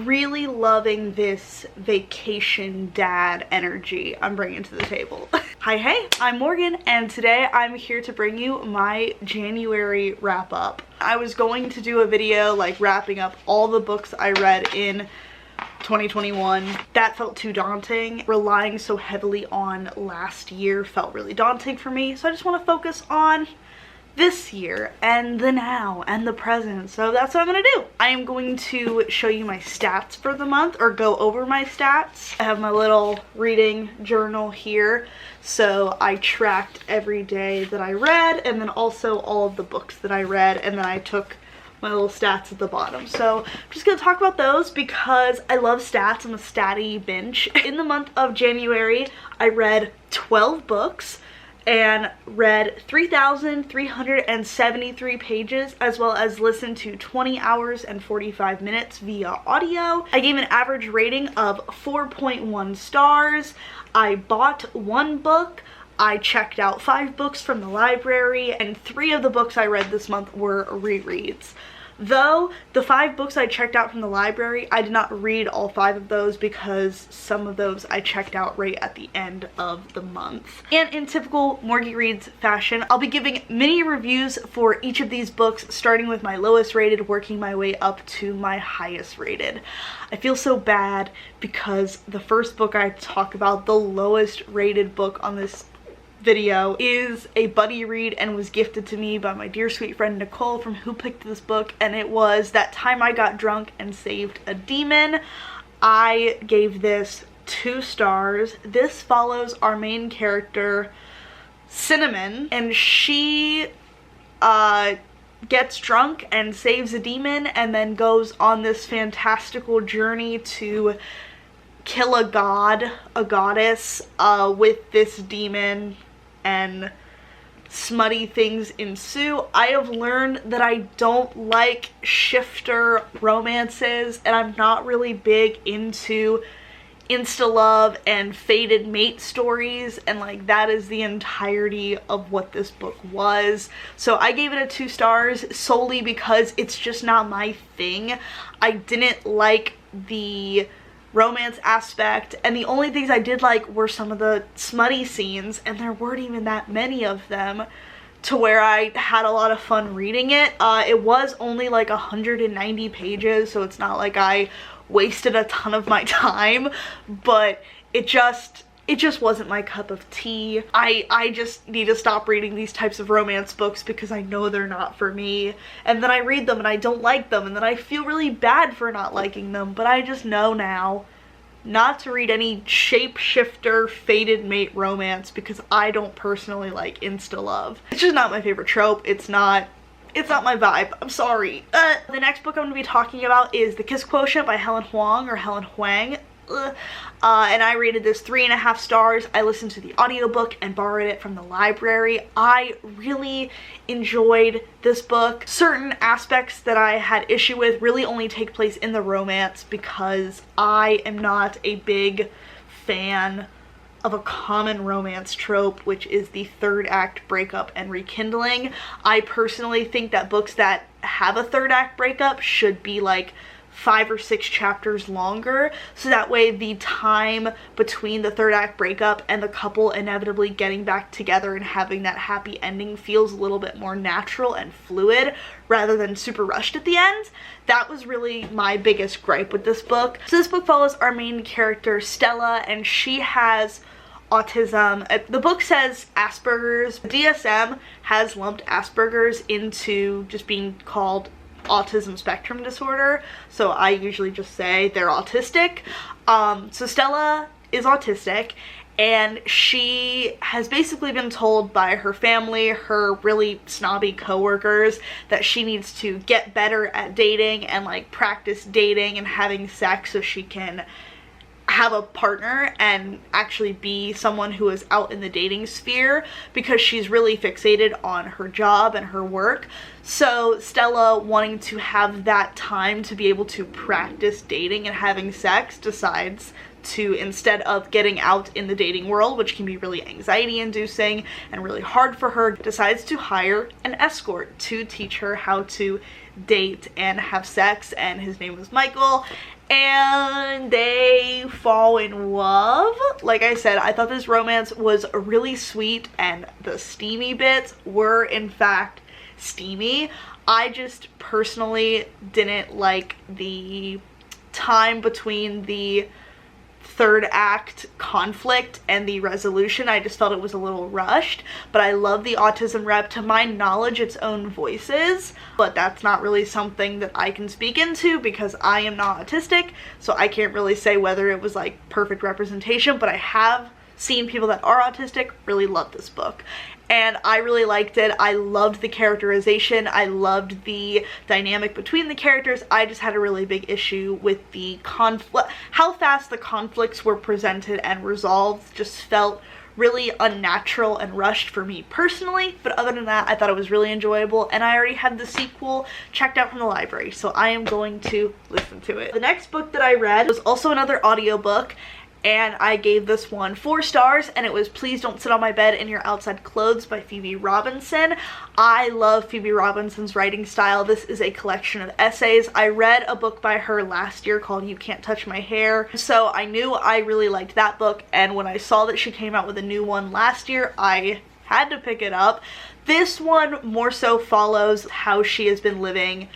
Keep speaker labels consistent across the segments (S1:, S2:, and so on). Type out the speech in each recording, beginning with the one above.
S1: really loving this vacation dad energy I'm bringing to the table. Hi, hey, I'm Morgan, and today I'm here to bring you my January wrap up. I was going to do a video like wrapping up all the books I read in 2021. That felt too daunting. Relying so heavily on last year felt really daunting for me, so I just want to focus on this year and the now and the present. So that's what I'm gonna do. I am going to show you my stats for the month, or go over my stats. I have my little reading journal here, so I tracked every day that I read, and then also all of the books that I read, and then I took my little stats at the bottom. So I'm just gonna talk about those because I love stats. I'm a statty binge. In the month of January, I read 12 books and read 3,373 pages, as well as listened to 20 hours and 45 minutes via audio. I gave an average rating of 4.1 stars. I bought 1 book. I checked out 5 books from the library, and 3 of the books I read this month were rereads. Though the 5 books I checked out from the library, I did not read all 5 of those because some of those I checked out right at the end of the month. And in typical MorgyyReads fashion, I'll be giving mini reviews for each of these books, starting with my lowest rated, working my way up to my highest rated. I feel so bad because the first book I talk about, the lowest rated book on this video, is a buddy read and was gifted to me by my dear sweet friend Nicole, from who picked this book, and it was That Time I Got Drunk and Saved a Demon. I gave this 2 stars. This follows our main character, Cinnamon, and she gets drunk and saves a demon, and then goes on this fantastical journey to kill a goddess with this demon, and smutty things ensue. I have learned that I don't like shifter romances, and I'm not really big into insta-love and fated mate stories, and like that is the entirety of what this book was. So I gave it a 2 stars solely because it's just not my thing. I didn't like the romance aspect, and the only things I did like were some of the smutty scenes, and there weren't even that many of them to where I had a lot of fun reading it. It was only like 190 pages, so it's not like I wasted a ton of my time, but it just wasn't my cup of tea. I just need to stop reading these types of romance books because I know they're not for me, and then I read them and I don't like them, and then I feel really bad for not liking them. But I just know now not to read any shapeshifter fated mate romance because I don't personally like insta-love. It's just not my favorite trope. It's not my vibe. I'm sorry. The next book I'm going to be talking about is The Kiss Quotient by Helen Huang, or Helen Huang. And I rated this 3.5 stars. I listened to the audiobook and borrowed it from the library. I really enjoyed this book. Certain aspects that I had issue with really only take place in the romance because I am not a big fan of a common romance trope, which is the 3rd act breakup and rekindling. I personally think that books that have a 3rd act breakup should be like 5 or 6 chapters longer, so that way the time between the 3rd act breakup and the couple inevitably getting back together and having that happy ending feels a little bit more natural and fluid rather than super rushed at the end. That was really my biggest gripe with this book. So this book follows our main character Stella, and she has autism. The book says Asperger's. DSM has lumped Asperger's into just being called autism spectrum disorder, so I usually just say they're autistic. So Stella is autistic, and she has basically been told by her family, her really snobby coworkers, that she needs to get better at dating and like practice dating and having sex so she can have a partner and actually be someone who is out in the dating sphere, because she's really fixated on her job and her work. So Stella, wanting to have that time to be able to practice dating and having sex, decides to, instead of getting out in the dating world, which can be really anxiety inducing and really hard for her, decides to hire an escort to teach her how to date and have sex, and his name was Michael, and they fall in love. Like I said, I thought this romance was really sweet, and the steamy bits were in fact steamy. I just personally didn't like the time between the third act conflict and the resolution. I just felt it was a little rushed, but I love the autism rep. To my knowledge, its own voices, but that's not really something that I can speak into because I am not autistic, so I can't really say whether it was like perfect representation, but I have seen people that are autistic really love this book. And I really liked it. I loved the characterization. I loved the dynamic between the characters. I just had a really big issue with the conflict. How fast the conflicts were presented and resolved just felt really unnatural and rushed for me personally. But other than that, I thought it was really enjoyable, and I already had the sequel checked out from the library, so I am going to listen to it. The next book that I read was also another audiobook, and I gave this one 4 stars, and it was Please Don't Sit on My Bed in Your Outside Clothes by Phoebe Robinson. I love Phoebe Robinson's writing style. This is a collection of essays. I read a book by her last year called You Can't Touch My Hair, so I knew I really liked that book, and when I saw that she came out with a new one last year, I had to pick it up. This one more so follows how she has been living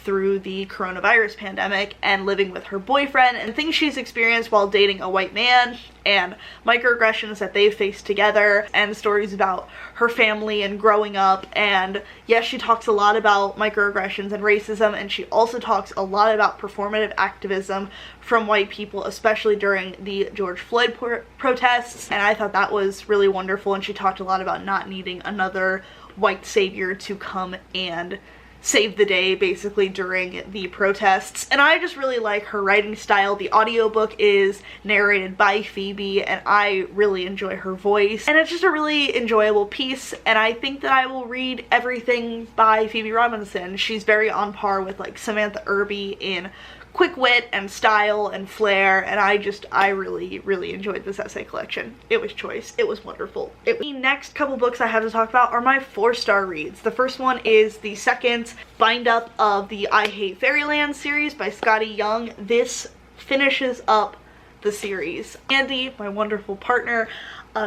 S1: through the coronavirus pandemic and living with her boyfriend and things she's experienced while dating a white man, and microaggressions that they've faced together, and stories about her family and growing up. And yes, she talks a lot about microaggressions and racism, and she also talks a lot about performative activism from white people, especially during the George Floyd protests, and I thought that was really wonderful. And she talked a lot about not needing another white savior to come and save the day basically during the protests, and I just really like her writing style. The audiobook is narrated by Phoebe, and I really enjoy her voice, and it's just a really enjoyable piece, and I think that I will read everything by Phoebe Robinson. She's very on par with like Samantha Irby in quick wit and style and flair, and I really enjoyed this essay collection. It was choice. It was wonderful. The next couple books I have to talk about are my 4-star reads. The first one is the second bind up of the I Hate Fairyland series by Scotty Young. This finishes up the series. Andy, my wonderful partner,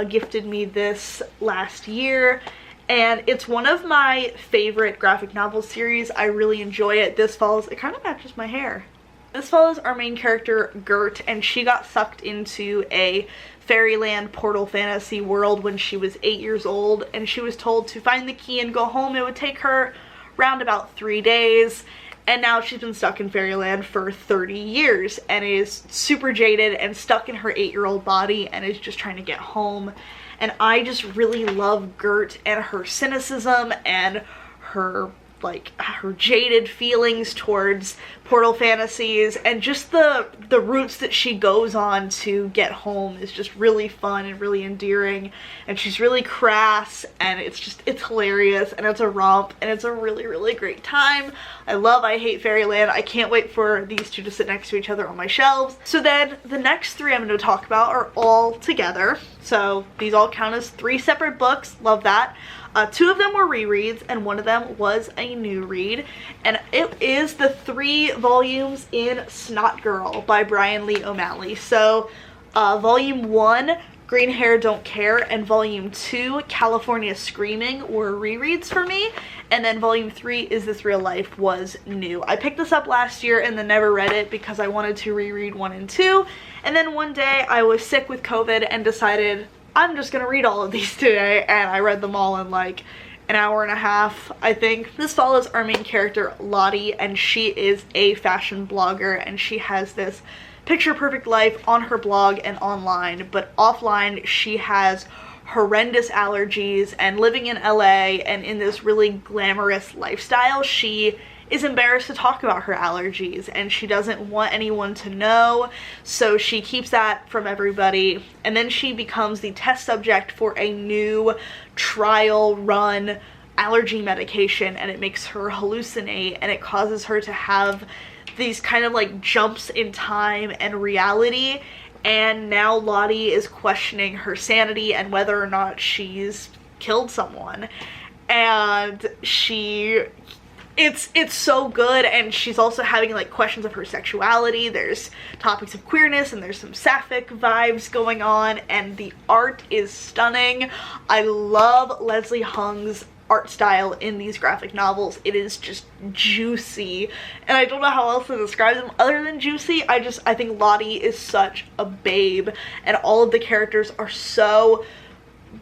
S1: gifted me this last year, and it's one of my favorite graphic novel series. I really enjoy it. This follows, it kind of matches my hair. This follows our main character, Gert, and she got sucked into a Fairyland portal fantasy world when she was 8 years old, and she was told to find the key and go home. It would take her around about 3 days, and now she's been stuck in Fairyland for 30 years and is super jaded and stuck in her 8-year-old body and is just trying to get home. And I just really love Gert and her cynicism and her jaded feelings towards portal fantasies, and just the routes that she goes on to get home is just really fun and really endearing, and she's really crass, and it's hilarious, and it's a romp, and it's a really great time. I Hate Fairyland. I can't wait for these two to sit next to each other on my shelves. So then the next 3 I'm going to talk about are all together, so these all count as 3 separate books. Love that. 2 of them were rereads, and 1 of them was a new read, and it is the 3 volumes in Snotgirl by Brian Lee O'Malley. So volume 1, Green Hair Don't Care, and volume 2, California Screaming, were rereads for me, and then volume 3, Is This Real Life, was new. I picked this up last year and then never read it because I wanted to reread 1 and 2, and then one day I was sick with COVID and decided I'm just gonna read all of these today, and I read them all in like an hour and a half, I think. This follows our main character, Lottie, and she is a fashion blogger, and she has this picture perfect life on her blog and online, but offline she has horrendous allergies, and living in LA and in this really glamorous lifestyle, she is embarrassed to talk about her allergies, and she doesn't want anyone to know, so she keeps that from everybody. And then she becomes the test subject for a new trial run allergy medication, and it makes her hallucinate, and it causes her to have these kind of like jumps in time and reality, and now Lottie is questioning her sanity and whether or not she's killed someone. And it's so good, and she's also having like questions of her sexuality. There's topics of queerness and there's some sapphic vibes going on, and the art is stunning. I love Leslie Hung's art style in these graphic novels. It is just juicy, and I don't know how else to describe them other than juicy. I think Lottie is such a babe, and all of the characters are so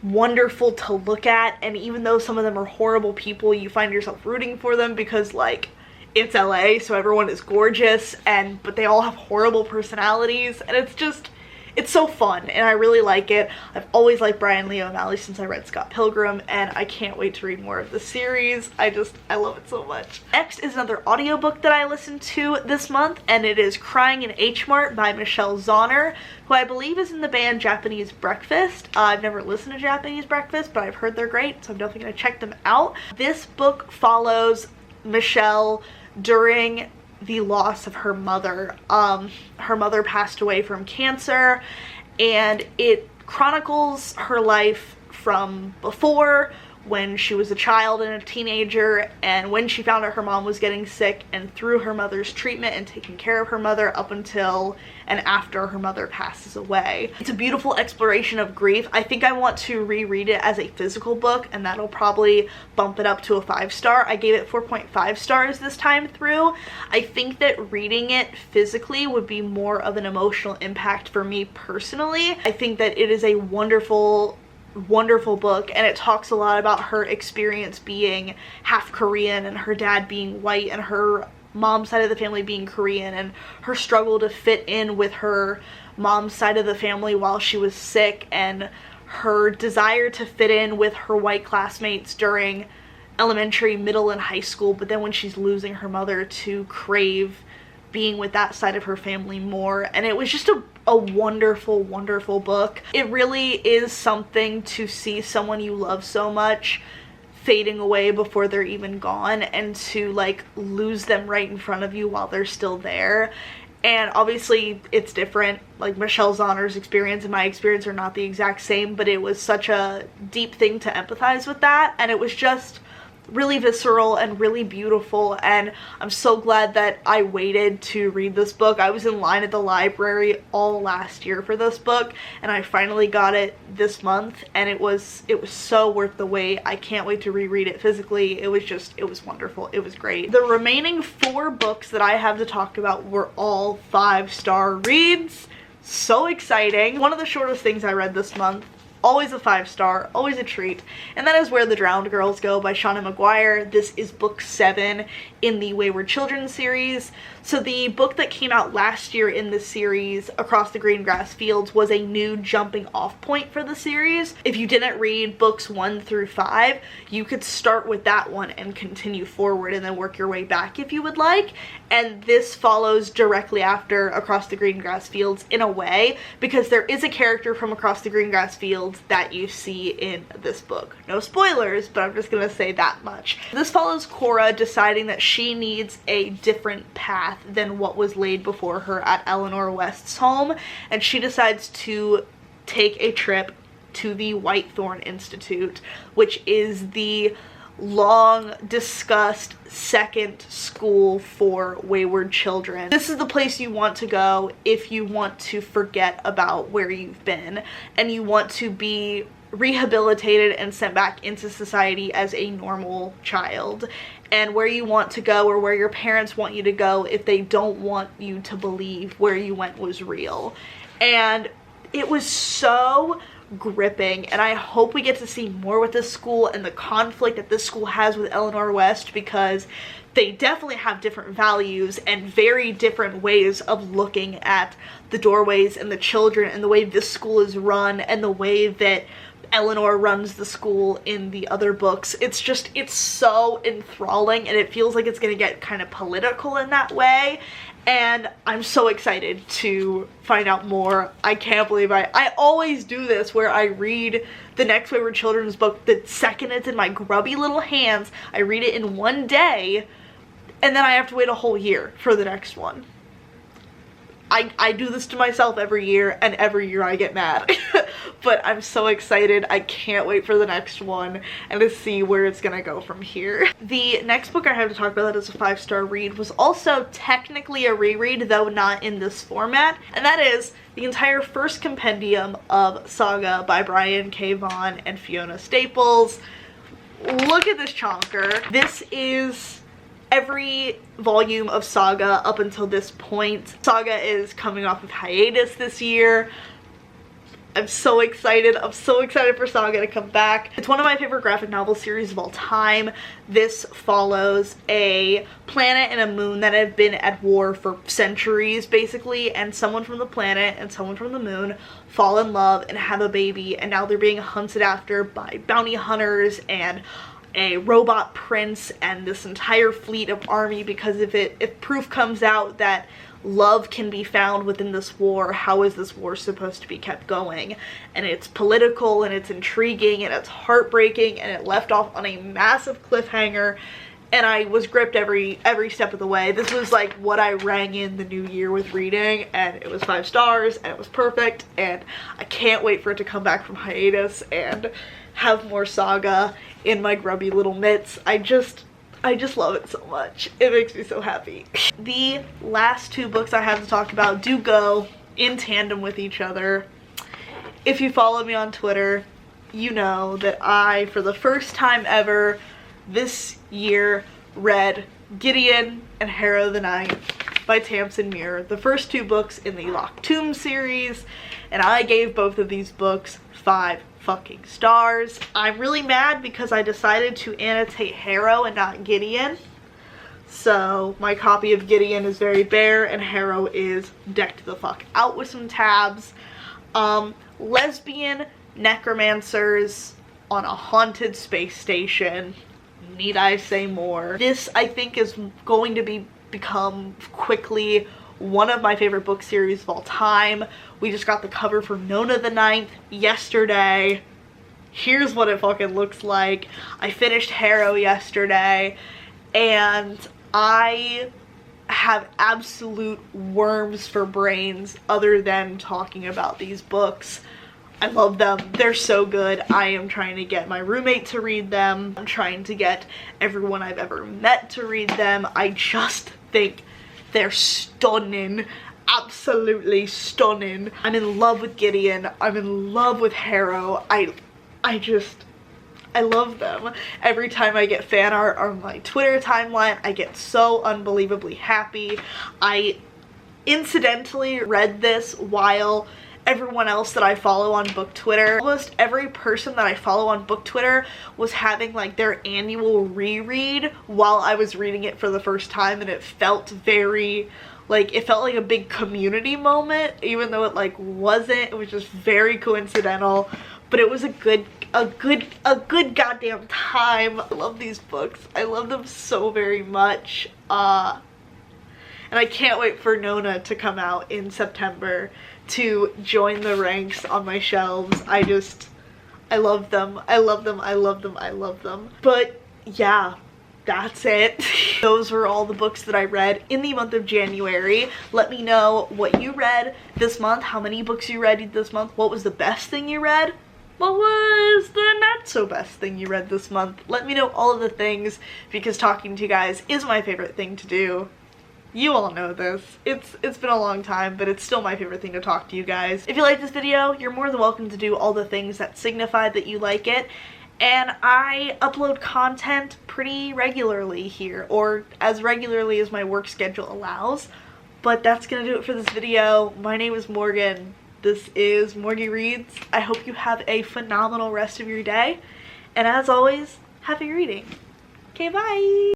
S1: wonderful to look at, and even though some of them are horrible people, you find yourself rooting for them because like it's LA, so everyone is gorgeous, but they all have horrible personalities, and it's so fun, and I really like it. I've always liked Brian Lee O'Malley since I read Scott Pilgrim, and I can't wait to read more of the series. I love it so much. Next is another audiobook that I listened to this month, and it is Crying in H Mart by Michelle Zauner, who I believe is in the band Japanese Breakfast. I've never listened to Japanese Breakfast, but I've heard they're great, so I'm definitely gonna check them out. This book follows Michelle during the loss of her mother. Her mother passed away from cancer, and it chronicles her life from before, when she was a child and a teenager, and when she found out her mom was getting sick, and through her mother's treatment and taking care of her mother up until and after her mother passes away. It's a beautiful exploration of grief. I think I want to reread it as a physical book, and that'll probably bump it up to a 5-star. I gave it 4.5 stars this time through. I think that reading it physically would be more of an emotional impact for me personally. I think that it is a wonderful book, and it talks a lot about her experience being half Korean and her dad being white and her mom's side of the family being Korean, and her struggle to fit in with her mom's side of the family while she was sick, and her desire to fit in with her white classmates during elementary, middle, and high school, but then when she's losing her mother, to crave being with that side of her family more. And it was just a wonderful book. It really is something to see someone you love so much fading away before they're even gone, and to like lose them right in front of you while they're still there. And obviously it's different, like Michelle Zauner's experience and my experience are not the exact same, but it was such a deep thing to empathize with that, and it was just really visceral and really beautiful, and I'm so glad that I waited to read this book. I was in line at the library all last year for this book, and I finally got it this month, and it was so worth the wait. I can't wait to reread it physically. It was wonderful. It was great. The remaining 4 books that I have to talk about were all 5-star reads. So exciting. One of the shortest things I read this month, always a 5-star, always a treat, and that is Where the Drowned Girls Go by Shauna McGuire. This is book 7 in the Wayward Children series. So the book that came out last year in this series, Across the Green Grass Fields, was a new jumping off point for the series. If you didn't read books 1 through 5, you could start with that one and continue forward and then work your way back if you would like. And this follows directly after Across the Green Grass Fields in a way, because there is a character from Across the Green Grass Fields that you see in this book. No spoilers, but I'm just gonna say that much. This follows Cora deciding that she needs a different path than what was laid before her at Eleanor West's home, and she decides to take a trip to the Whitethorn Institute, which is the long discussed second school for wayward children. This is the place you want to go if you want to forget about where you've been and you want to be rehabilitated and sent back into society as a normal child, and where you want to go, or where your parents want you to go if they don't want you to believe where you went was real. And it was so gripping, and I hope we get to see more with this school and the conflict that this school has with Eleanor West, because they definitely have different values and very different ways of looking at the doorways and the children, and the way this school is run and the way that Eleanor runs the school in the other books. It's so enthralling, and it feels like it's gonna get kind of political in that way, and I'm so excited to find out more. I can't believe I always do this, where I read the next Wayward Children's book the second it's in my grubby little hands. I read it in one day, and then I have to wait a whole year for the next one. I do this to myself every year, and every year I get mad. But I'm so excited. I can't wait for the next one and to see where it's gonna go from here. The next book I have to talk about that is a 5-star read was also technically a reread, though not in this format, and that is the entire first compendium of Saga by Brian K. Vaughan and Fiona Staples. Look at this chonker. This is every volume of Saga up until this point. Saga is coming off of hiatus this year. I'm so excited. I'm so excited for Saga to come back. It's one of my favorite graphic novel series of all time. This follows a planet and a moon that have been at war for centuries, basically, and someone from the planet and someone from the moon fall in love and have a baby, and now they're being hunted after by bounty hunters and a robot prince and this entire fleet of army, because if proof comes out that love can be found within this war, how is this war supposed to be kept going? And it's political and it's intriguing and it's heartbreaking, and it left off on a massive cliffhanger, and I was gripped every step of the way. This was like what I rang in the new year with reading, and it was 5 stars and it was perfect, and I can't wait for it to come back from hiatus and have more Saga in my grubby little mitts. I just love it so much. It makes me so happy. The last 2 books I have to talk about do go in tandem with each other. If you follow me on Twitter, you know that I, for the first time ever this year, read Gideon and Harrow the Ninth by Tamsin Muir, the first 2 books in the Locked Tomb series, and I gave both of these books 5 fucking stars. I'm really mad because I decided to annotate Harrow and not Gideon. So my copy of Gideon is very bare and Harrow is decked the fuck out with some tabs. Lesbian necromancers on a haunted space station. Need I say more? This, I think, is going to become quickly one of my favorite book series of all time. We just got the cover for Nona the Ninth yesterday. Here's what it fucking looks like. I finished Harrow yesterday, and I have absolute worms for brains other than talking about these books. I love them. They're so good. I am trying to get my roommate to read them. I'm trying to get everyone I've ever met to read them. I just think they're stunning. Absolutely stunning. I'm in love with Gideon. I'm in love with Harrow. I love them. Every time I get fan art on my Twitter timeline, I get so unbelievably happy. I incidentally read this while everyone else that I follow on book Twitter, almost every person that I follow on book Twitter was having like their annual reread while I was reading it for the first time, and it felt very like, it felt like a big community moment, even though it like wasn't. It was just very coincidental, but it was a good goddamn time. I love these books. I love them so very much. And I can't wait for Nona to come out in September to join the ranks on my shelves. I love them. I love them. I love them. I love them. But yeah, that's it. Those were all the books that I read in the month of January. Let me know what you read this month, how many books you read this month, what was the best thing you read, what was the not so best thing you read this month. Let me know all of the things, because talking to you guys is my favorite thing to do. You all know this. It's been a long time, but it's still my favorite thing to talk to you guys. If you like this video, you're more than welcome to do all the things that signify that you like it. And I upload content pretty regularly here, or as regularly as my work schedule allows. But that's gonna do it for this video. My name is Morgan. This is MorgyyReads. I hope you have a phenomenal rest of your day. And as always, happy reading. Okay, bye!